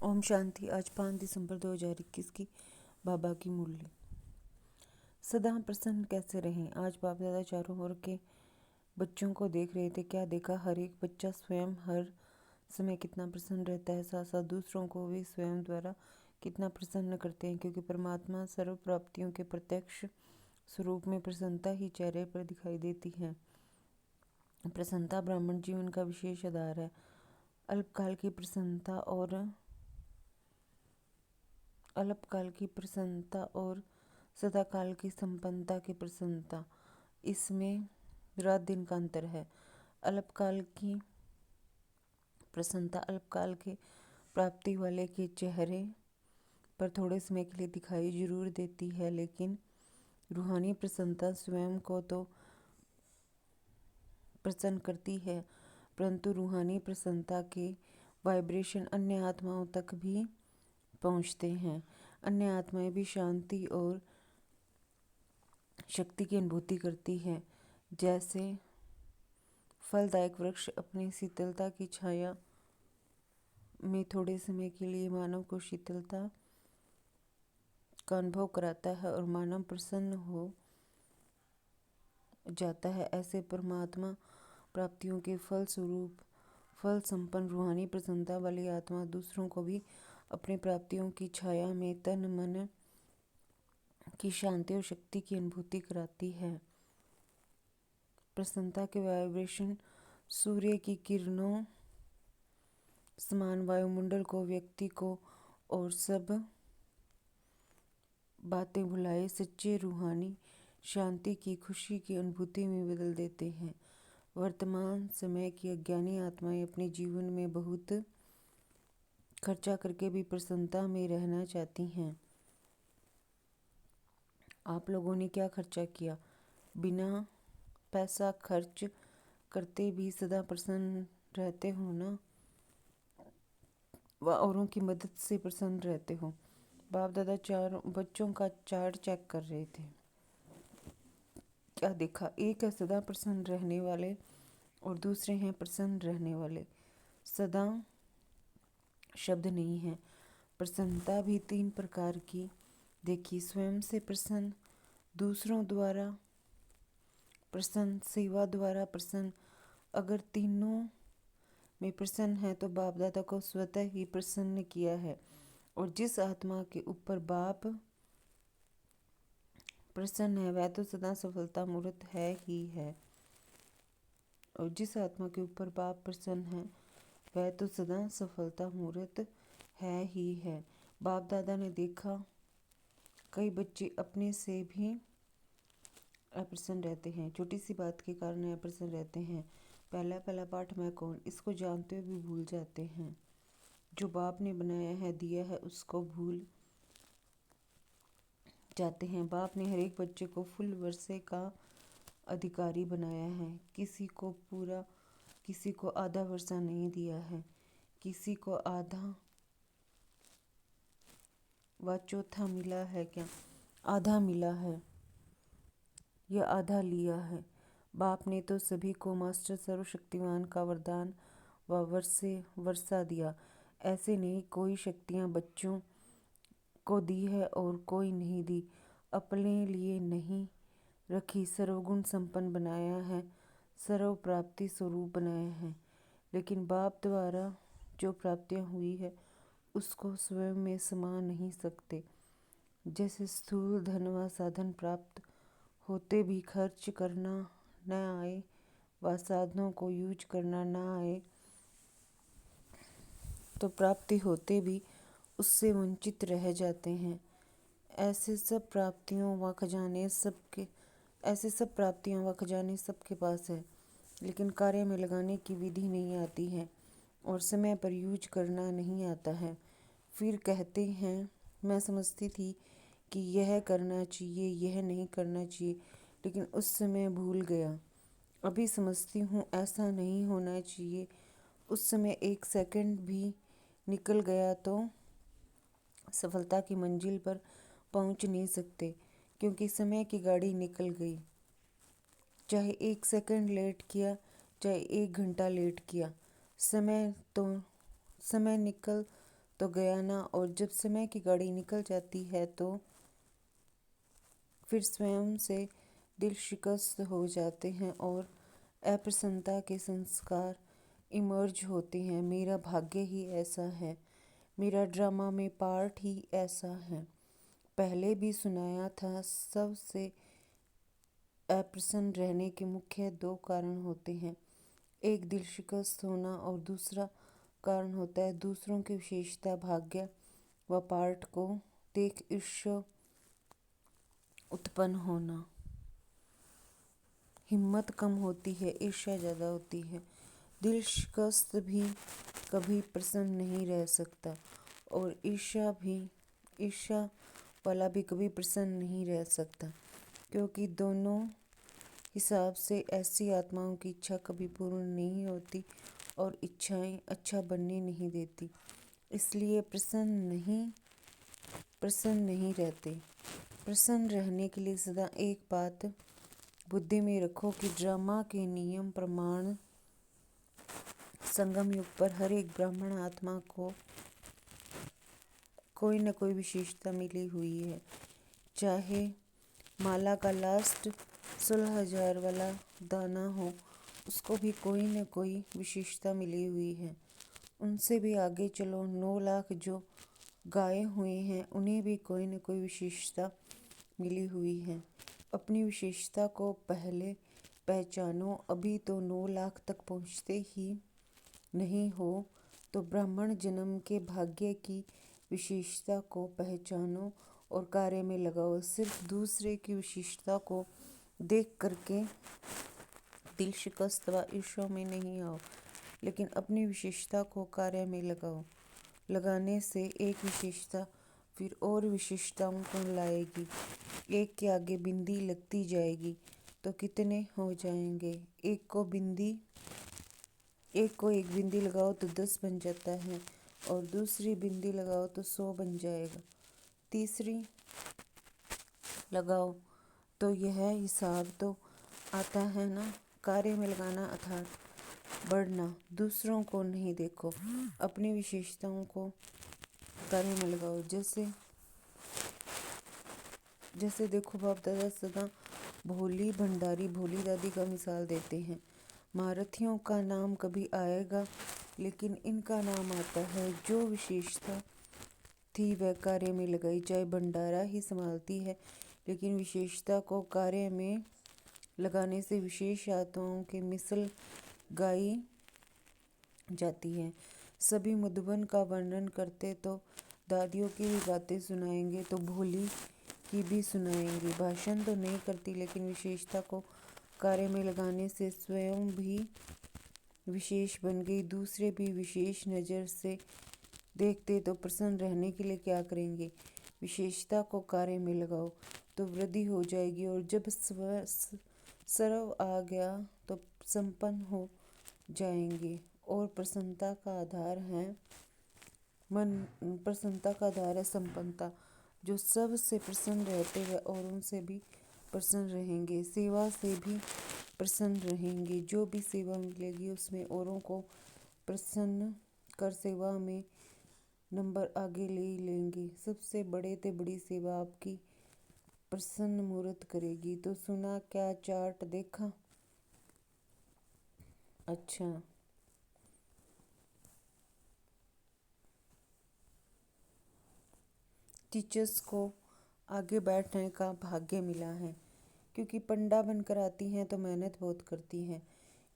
ओम शांति। आज 5 दिसंबर 2021 की बाबा की मूल्य। सदा प्रसन्न कैसे रहें। आज बाप दादा चारों ओर के बच्चों को देख रहे थे। क्या देखा? हर एक बच्चा स्वयं हर समय कितना प्रसन्न रहता है, साथ साथ दूसरों को भी स्वयं द्वारा कितना प्रसन्न करते हैं, क्योंकि परमात्मा सर्व प्राप्तियों के प्रत्यक्ष स्वरूप में प्रसन्नता ही चेहरे पर दिखाई देती है। प्रसन्नता ब्राह्मण जीवन का विशेष आधार है। अल्पकाल की प्रसन्नता और सदाकाल की संपन्नता की प्रसन्नता, इसमें रात दिन का अंतर है। अल्पकाल की प्रसन्नता अल्पकाल के प्राप्ति वाले के चेहरे पर थोड़े समय के लिए दिखाई जरूर देती है, लेकिन रूहानी प्रसन्नता स्वयं को तो प्रसन्न करती है, परंतु रूहानी प्रसन्नता के वाइब्रेशन अन्य आत्माओं तक भी पहुंचते हैं। अन्य आत्माएं भी शांति और शक्ति की अनुभूति करती है। जैसे फलदायक वृक्ष अपनी शीतलता की छाया में थोड़े समय के लिए मानव को शीतलता का अनुभव कराता है और मानव प्रसन्न हो जाता है, ऐसे परमात्मा प्राप्तियों के फल स्वरूप फल संपन्न रूहानी प्रसन्नता वाली आत्मा दूसरों को भी अपनी प्राप्तियों की छाया में तन मन की शांति और शक्ति की अनुभूति कराती है। प्रसन्नता के वाइब्रेशन सूर्य की किरणों समान वायुमंडल को, व्यक्ति को और सब बातें भुलाए सच्चे रूहानी शांति की खुशी की अनुभूति में बदल देते हैं। वर्तमान समय की अज्ञानी आत्माएं अपने जीवन में बहुत खर्चा करके भी प्रसन्नता में रहना चाहती हैं। आप लोगों ने क्या खर्चा किया? बिना पैसा खर्च करते भी सदा प्रसन्न रहते हो ना, व औरों की मदद से प्रसन्न रहते हो। बाप दादा चारों बच्चों का चार्ट चेक कर रहे थे। क्या देखा? एक है सदा प्रसन्न रहने वाले और दूसरे हैं प्रसन्न रहने वाले। सदा शब्द नहीं है। प्रसन्नता भी 3 प्रकार की देखी। स्वयं से प्रसन्न, दूसरों द्वारा प्रसन्न, सेवा द्वारा प्रसन्न। अगर तीनों में प्रसन्न है तो बाप दादा को स्वतः ही प्रसन्न किया है, और जिस आत्मा के ऊपर बाप प्रसन्न है वह तो सदा सफलता मूर्त है ही है। और जिस आत्मा के ऊपर बाप प्रसन्न है वह तो सदा सफलता मूर्त है ही है। बाप दादा ने देखा कई बच्चे अपने से भी अप्रसन्न रहते हैं। छोटी सी बात के कारण अप्रसन्न रहते हैं। पहला पाठ मैं कौन, इसको जानते हुए भी भूल जाते हैं। जो बाप ने बनाया है, दिया है, उसको भूल जाते हैं। बाप ने हर एक बच्चे को फुल वर्षे का अधिकारी बनाया है। किसी को पूरा, किसी को आधा वर्षा नहीं दिया है, किसी को आधा व चौथा मिला है। क्या आधा मिला है या आधा लिया है? बाप ने तो सभी को मास्टर सर्वशक्तिमान का वरदान व वर्षा दिया। ऐसे नहीं कोई शक्तियाँ बच्चों को दी है और कोई नहीं दी। अपने लिए नहीं रखी, सर्वगुण संपन्न बनाया है, सर्व प्राप्ति स्वरूप बनाया है। लेकिन बाप द्वारा जो प्राप्तियाँ हुई है उसको स्वयं में समा नहीं सकते। जैसे स्थूल धन व साधन प्राप्त होते भी खर्च करना न आए व साधनों को यूज करना न आए, तो प्राप्ति होते भी उससे वंचित रह जाते हैं। ऐसे सब प्राप्तियों व खजाने सबके पास है, लेकिन कार्य में लगाने की विधि नहीं आती है और समय पर यूज करना नहीं आता है। फिर कहते हैं, मैं समझती थी कि यह करना चाहिए, यह नहीं करना चाहिए, लेकिन उस समय भूल गया। अभी समझती हूँ ऐसा नहीं होना चाहिए। उस समय 1 सेकंड भी निकल गया तो सफलता की मंजिल पर पहुँच नहीं सकते, क्योंकि समय की गाड़ी निकल गई। चाहे 1 सेकंड लेट किया, चाहे 1 घंटा लेट किया, समय तो गया ना, और जब समय की गाड़ी निकल जाती है तो फिर स्वयं से दिल शिकस्त हो जाते हैं और अप्रसन्नता के संस्कार इमर्ज होते हैं। मेरा भाग्य ही ऐसा है, मेरा ड्रामा में पार्ट ही ऐसा है। पहले भी सुनाया था, सबसे अप्रसन्न रहने के मुख्य दो कारण होते हैं। एक दिल शिकस्त होना और दूसरा कारण होता है दूसरों की विशेषता, भाग्य व पार्ट को देख ईर्ष्या उत्पन्न होना। हिम्मत कम होती है, ईर्ष्या ज़्यादा होती है। दिल शिकस्त भी कभी प्रसन्न नहीं रह सकता और ईर्ष्या वाला भी कभी प्रसन्न नहीं रह सकता, क्योंकि दोनों हिसाब से ऐसी आत्माओं की इच्छा कभी पूर्ण नहीं होती और इच्छाएं अच्छा बनने नहीं देती, इसलिए प्रसन्न नहीं रहते। प्रसन्न रहने के लिए सदा एक बात बुद्धि में रखो कि ड्रामा के नियम प्रमाण संगम युग पर हर एक ब्राह्मण आत्मा को कोई न कोई विशेषता मिली हुई है। चाहे माला का लास्ट 16,000 वाला दाना हो, उसको भी कोई न कोई विशेषता मिली हुई है। उनसे भी आगे चलो, 9 लाख जो गाये हुए हैं उन्हें भी कोई न कोई विशेषता मिली हुई है। अपनी विशेषता को पहले पहचानो। अभी तो 9 लाख तक पहुँचते ही नहीं हो तो ब्राह्मण जन्म के भाग्य की विशेषता को पहचानो और कार्य में लगाओ। सिर्फ दूसरे की विशेषता को देख करके दिल शिकस्त व ईर्ष्या में नहीं आओ, लेकिन अपनी विशेषता को कार्य में लगाओ। लगाने से एक विशेषता फिर और विशेषताओं को लाएगी। एक के आगे बिंदी लगती जाएगी तो कितने हो जाएंगे। एक को एक बिंदी लगाओ तो 10 बन जाता है और दूसरी बिंदी लगाओ तो 100 बन जाएगा। तीसरी लगाओ तो यह हिसाब तो आता है ना। कार्य में लगाना अर्थात बढ़ना। दूसरों को नहीं देखो, अपनी विशेषताओं को कार्य में लगाओ। जैसे देखो, बाप दादा सदा भोली भंडारी भोली दादी का मिसाल देते हैं। महारथियों का नाम कभी आएगा, लेकिन इनका नाम आता है। जो विशेषता थी वह कार्य में लगाई। चाहे भंडारा ही संभालती है, लेकिन विशेषता को कार्य में लगाने से विशेष आत्माओं के मिसल गाई जाती है। सभी मधुबन का वर्णन करते तो दादियों की भी बातें सुनाएंगे तो भोली की भी सुनाएंगे। भाषण तो नहीं करती, लेकिन विशेषता को कार्य में लगाने से स्वयं भी विशेष बन गई। दूसरे भी विशेष नज़र से देखते तो प्रसन्न रहने के लिए क्या करेंगे। विशेषता को कार्य में लगाओ तो वृद्धि हो जाएगी, और जब सर्व आ गया तो संपन्न हो जाएंगे। और प्रसन्नता का आधार है संपन्नता। जो सब से प्रसन्न रहते हैं और उनसे भी प्रसन्न रहेंगे, सेवा से भी प्रसन्न रहेंगे। जो भी सेवा मिलेगी उसमें औरों को प्रसन्न कर सेवा में नंबर आगे ले लेंगे। सबसे बड़े ते बड़ी सेवा आपकी प्रसन्न मूर्त करेगी। तो सुना क्या, चार्ट देखा? अच्छा, टीचर्स को आगे बैठने का भाग्य मिला है, क्योंकि पंडा बनकर आती हैं तो मेहनत बहुत करती हैं।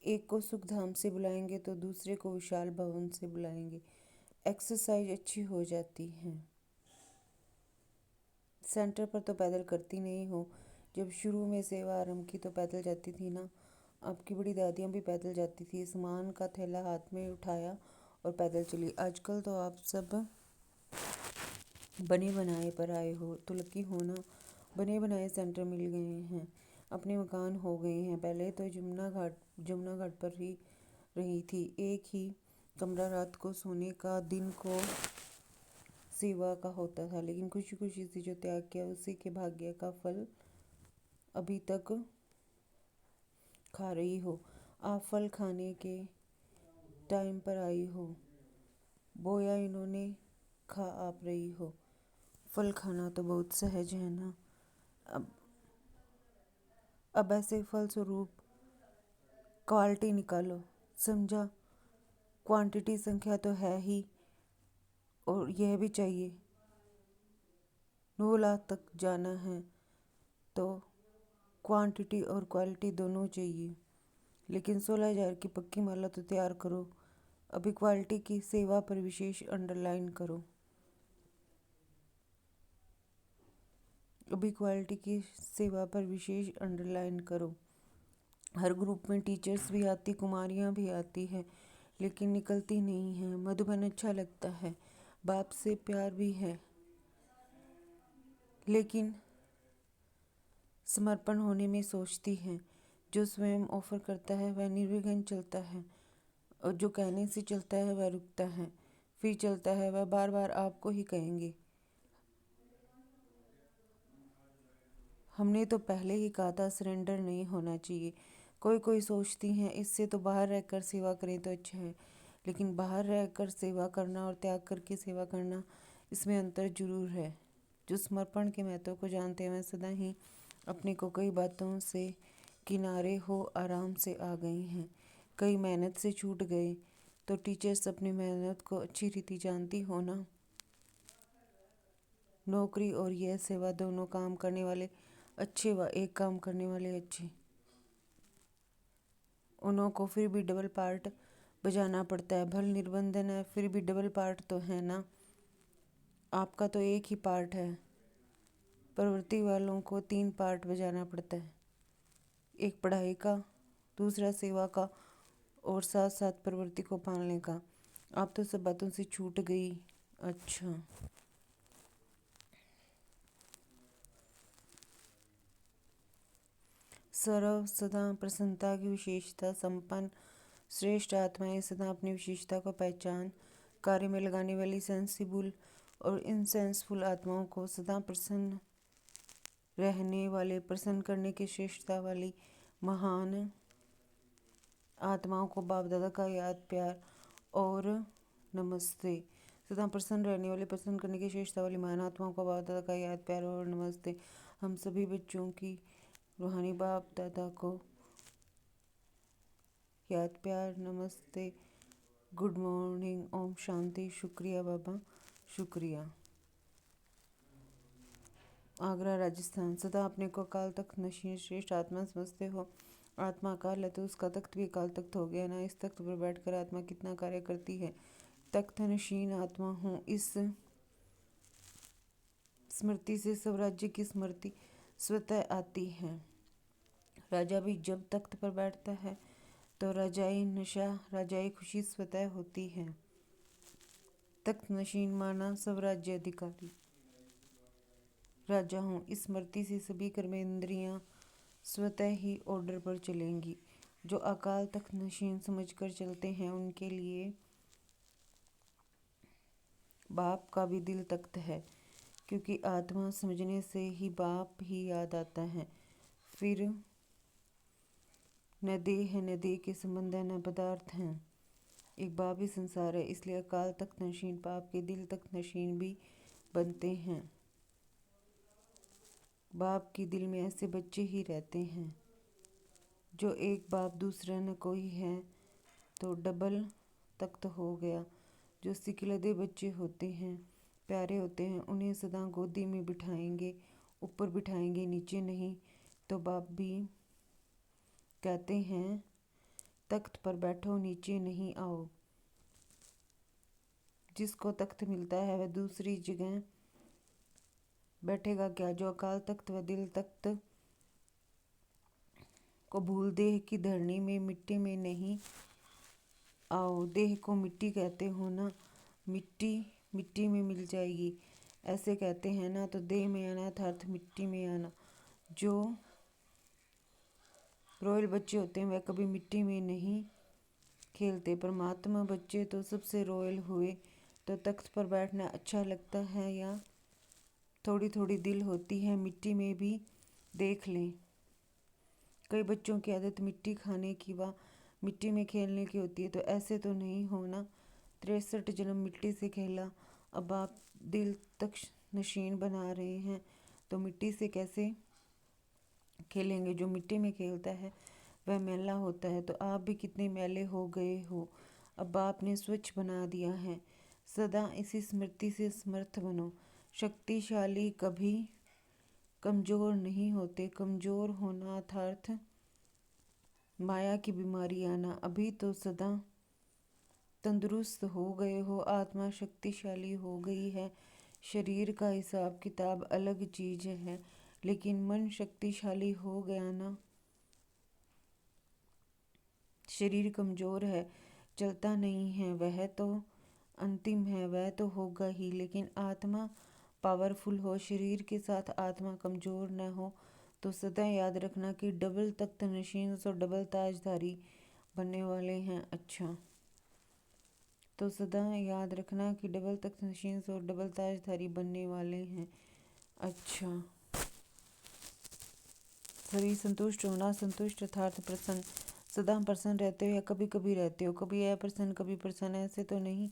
एक को सुखधाम से बुलाएंगे तो दूसरे को विशाल भवन से बुलाएंगे। एक्सरसाइज अच्छी हो जाती है। सेंटर पर तो पैदल करती नहीं हो। जब शुरू में सेवा आरंभ की तो पैदल जाती थी ना। आपकी बड़ी दादियाँ भी पैदल जाती थी। सामान का थैला हाथ में उठाया और पैदल चली। आजकल तो आप सब बने बनाए पर आए हो तो लकी हो ना। बने बनाए सेंटर मिल गए हैं, अपने मकान हो गए हैं। पहले तो जमुना घाट पर ही रही थी। एक ही कमरा रात को सोने का, दिन को सेवा का होता था, लेकिन खुशी खुशी से जो त्याग किया उसी के भाग्य का फल अभी तक खा रही हो। आप फल खाने के टाइम पर आई हो। बोया इन्होंने खा आप रही हो। फल खाना तो बहुत सहज है ना। अब अब ऐसे फल स्वरूप क्वालिटी निकालो, समझा। क्वांटिटी संख्या तो है ही, और यह भी चाहिए। 9 लाख तक जाना है तो क्वांटिटी और क्वालिटी दोनों चाहिए। लेकिन 16,000 की पक्की माला तो तैयार करो। अभी क्वालिटी की सेवा पर विशेष अंडरलाइन करो। अभी क्वालिटी की सेवा पर विशेष अंडरलाइन करो। हर ग्रुप में टीचर्स भी आती, कुमारियाँ भी आती है, लेकिन निकलती नहीं है। मधुबन अच्छा लगता है, बाप से प्यार भी है, लेकिन समर्पण होने में सोचती है। जो स्वयं ऑफर करता है वह निर्विघ्न चलता है, और जो कहने से चलता है वह रुकता है, फिर चलता है। वह बार बार आपको ही कहेंगे, हमने तो पहले ही कहा था सरेंडर नहीं होना चाहिए। कोई कोई सोचती हैं इससे तो बाहर रहकर सेवा करें तो अच्छा है, लेकिन बाहर रहकर सेवा करना और त्याग करके सेवा करना, इसमें अंतर जरूर है। जो समर्पण के महत्व को जानते हैं वह सदा ही अपने को कई बातों से किनारे हो आराम से आ गए हैं। कई मेहनत से छूट गए। तो टीचर्स अपनी मेहनत को अच्छी रीति जानती हो ना। नौकरी और यह सेवा दोनों काम करने वाले अच्छे व एक काम करने वाले अच्छे, उन्हों को फिर भी डबल पार्ट बजाना पड़ता है। भल निर्बंधन है, फिर भी डबल पार्ट तो है ना। आपका तो एक ही पार्ट है, प्रवृत्ति वालों को 3 पार्ट बजाना पड़ता है। एक पढ़ाई का, दूसरा सेवा का, और साथ साथ प्रवृत्ति को पालने का। आप तो सब बातों से छूट गई। अच्छा, सर्व सदा प्रसन्नता की विशेषता संपन्न श्रेष्ठ आत्माएं सदा अपनी विशेषता को पहचान कार्य में लगाने वाली सेंसिबल और इनसेंसफुल आत्माओं को सदा प्रसन्न रहने वाले, प्रसन्न करने की श्रेष्ठता वाली महान आत्माओं को बाप दादा का याद प्यार और नमस्ते। सदा प्रसन्न रहने वाले, प्रसन्न करने की श्रेष्ठता वाली महान आत्माओं को बाप दादा का याद प्यार और नमस्ते। हम सभी बच्चों की रूहानी बाप दादा को याद प्यार नमस्ते, गुड मॉर्निंग, ओम शांति। शुक्रिया बाबा, शुक्रिया। आगरा राजस्थान। सदा अपने को अकाल तख्त नशीन श्रेष्ठ आत्मा समझते हो। आत्मा अकाल है तो उसका तख्त भी अकाल तख्त हो गया ना। इस तख्त पर बैठकर आत्मा कितना कार्य करती है। तख्त नशीन आत्मा हूँ। इस स्मृति से स्वराज्य की स्मृति स्वतः आती है। राजा भी जब तख्त पर बैठता है तो राजाई नशा, राजाई खुशी स्वतः होती है। तख्त नशीन माना स्वराज्य अधिकारी राजा हूँ। इस स्मृति से सभी कर्मेंद्रियां स्वतः ही ऑर्डर पर चलेंगी। जो अकाल तख्त नशीन समझकर चलते हैं उनके लिए बाप का भी दिल तख्त है, क्योंकि आत्मा समझने से ही बाप ही याद आता है। फिर न देह है, न देह के संबंध है, न पदार्थ हैं। एक बाप ही संसार है। इसलिए अकाल तख्त नशीन बाप के दिल तख्त नशीन भी बनते हैं। बाप के दिल में ऐसे बच्चे ही रहते हैं। जो एक बाप दूसरा न कोई है तो डबल तख्त हो गया। जो सिकलदे बच्चे होते हैं, प्यारे होते हैं, उन्हें सदा गोदी में बिठाएंगे, ऊपर बिठाएंगे, नीचे नहीं। तो बाप भी कहते हैं तख्त पर बैठो, नीचे नहीं आओ। जिसको तख्त मिलता है वह दूसरी जगह बैठेगा क्या। जो अकाल तख्त व दिल तख्त को भूल देह की धरनी में मिट्टी में नहीं आओ। देह को मिट्टी कहते हो ना, मिट्टी मिट्टी में मिल जाएगी ऐसे कहते हैं ना। तो देह में आना अर्थात मिट्टी में आना। जो रॉयल बच्चे होते हैं वह कभी मिट्टी में नहीं खेलते। परमात्मा बच्चे तो सबसे रॉयल हुए। तो तख्त पर बैठना अच्छा लगता है या थोड़ी थोड़ी दिल होती है मिट्टी में भी देख लें। कई बच्चों की आदत मिट्टी खाने की व मिट्टी में खेलने की होती है। तो ऐसे तो नहीं होना। 63 जन्म मिट्टी से खेला अब आप दिल तक नशीन बना रहे हैं तो मिट्टी से कैसे खेलेंगे। जो मिट्टी में खेलता है वह मैला होता है, तो आप भी कितने मैले हो गए हो। अब आपने स्वच्छ बना दिया है। सदा इसी स्मृति से समर्थ बनो। शक्तिशाली कभी कमज़ोर नहीं होते। कमज़ोर होना अर्थात माया की बीमारी आना। अभी तो सदा तंदुरुस्त हो गए हो। आत्मा शक्तिशाली हो गई है। शरीर का हिसाब किताब अलग चीज़ है, लेकिन मन शक्तिशाली हो गया ना। शरीर कमज़ोर है, चलता नहीं है, वह तो अंतिम है, वह तो होगा ही। लेकिन आत्मा पावरफुल हो, शरीर के साथ आत्मा कमज़ोर न हो। तो सदा याद रखना कि डबल तख्त नशीन और डबल ताजधारी बनने वाले हैं। अच्छा, तो सदा याद रखना कि डबल तख्त नशीन और डबल ताजधारी बनने वाले हैं। अच्छा, सभी संतुष्ट होना। संतुष्ट अर्थात प्रसन्न। सदा प्रसन्न रहते हो या कभी कभी रहते हो? कभी अप्रसन्न कभी प्रसन्न, ऐसे तो नहीं।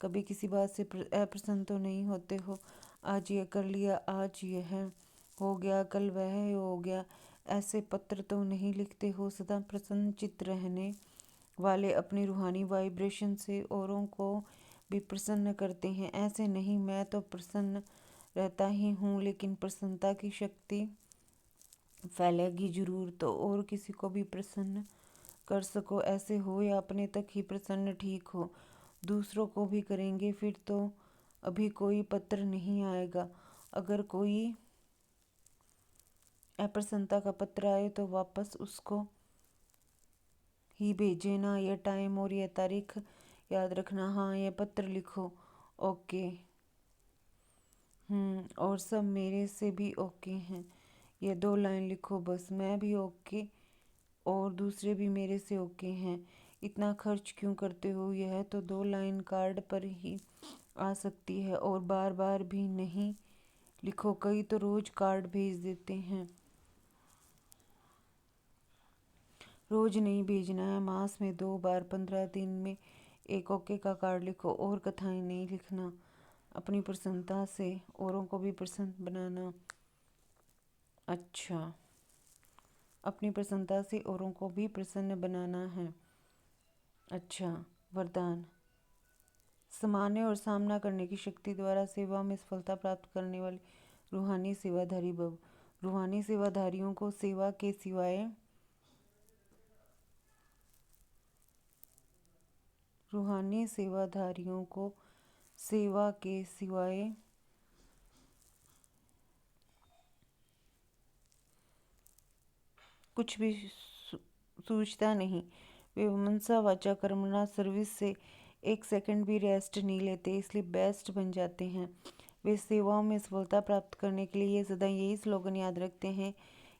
कभी किसी बात से अप्रसन्न तो नहीं होते हो। आज यह कर लिया, आज यह हो गया, कल वह हो गया, ऐसे पत्र तो नहीं लिखते हो। सदा प्रसन्न चित्त रहने वाले अपनी रूहानी वाइब्रेशन से औरों को भी प्रसन्न करते हैं। ऐसे नहीं, मैं तो प्रसन्न रहता ही हूँ, लेकिन प्रसन्नता की शक्ति फैलेगी जरूर तो और किसी को भी प्रसन्न कर सको। ऐसे हो या अपने तक ही प्रसन्न ठीक हो, दूसरों को भी करेंगे फिर तो अभी कोई पत्र नहीं आएगा। अगर कोई अप्रसन्नता का पत्र आए तो वापस उसको ही भेजे ना। यह टाइम और यह तारीख याद रखना। हाँ, यह पत्र लिखो। ओके। और सब मेरे से भी ओके हैं। ये 2 लाइन लिखो बस। मैं भी ओके और दूसरे भी मेरे से ओके हैं। इतना खर्च क्यों करते हो? यह तो 2 लाइन कार्ड पर ही आ सकती है और बार बार भी नहीं लिखो। कई तो रोज कार्ड भेज देते हैं। रोज नहीं भेजना है, मास में 2 बार, 15 दिन में एक ओके का कार्ड लिखो। और कथाएं नहीं लिखना। अपनी प्रसन्नता से औरों को भी प्रसन्न बनाना। अच्छा, अपनी प्रसन्नता से औरों को भी प्रसन्न बनाना है। अच्छा, वरदान। समाने और सामना करने की शक्ति द्वारा सेवा में सफलता प्राप्त करने वाले रूहानी सेवाधारी भव। रूहानी सेवाधारियों को सेवा के सिवाय रूहानी सेवाधारियों को सेवा के सिवाय कुछ भी सूझता नहीं। वे मनसा वाचा कर्मणा सर्विस से 1 सेकंड भी रेस्ट नहीं लेते, इसलिए बेस्ट बन जाते हैं। वे सेवाओं में सफलता प्राप्त करने के लिए सदा यही स्लोगन याद रखते हैं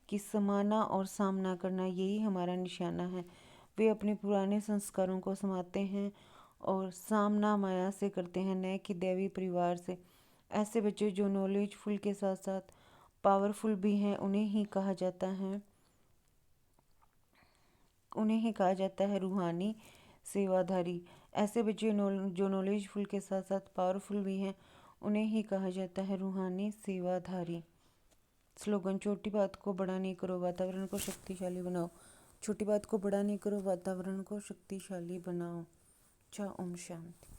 कि समाना और सामना करना, यही हमारा निशाना है। वे अपने पुराने संस्कारों को समाते हैं और सामना माया से करते हैं, न कि दैवी परिवार से। ऐसे बच्चे जो नॉलेजफुल के साथ साथ पावरफुल भी हैं, उन्हें ही कहा जाता है रूहानी सेवाधारी। ऐसे बच्चे जो नॉलेजफुल के साथ साथ पावरफुल भी हैं, उन्हें ही कहा जाता है रूहानी सेवाधारी। स्लोगन। छोटी बात को बड़ा नहीं करो, वातावरण को शक्तिशाली बनाओ। छोटी बात को बड़ा नहीं करो, वातावरण को शक्तिशाली बनाओ। अच्छा, ओम शांति।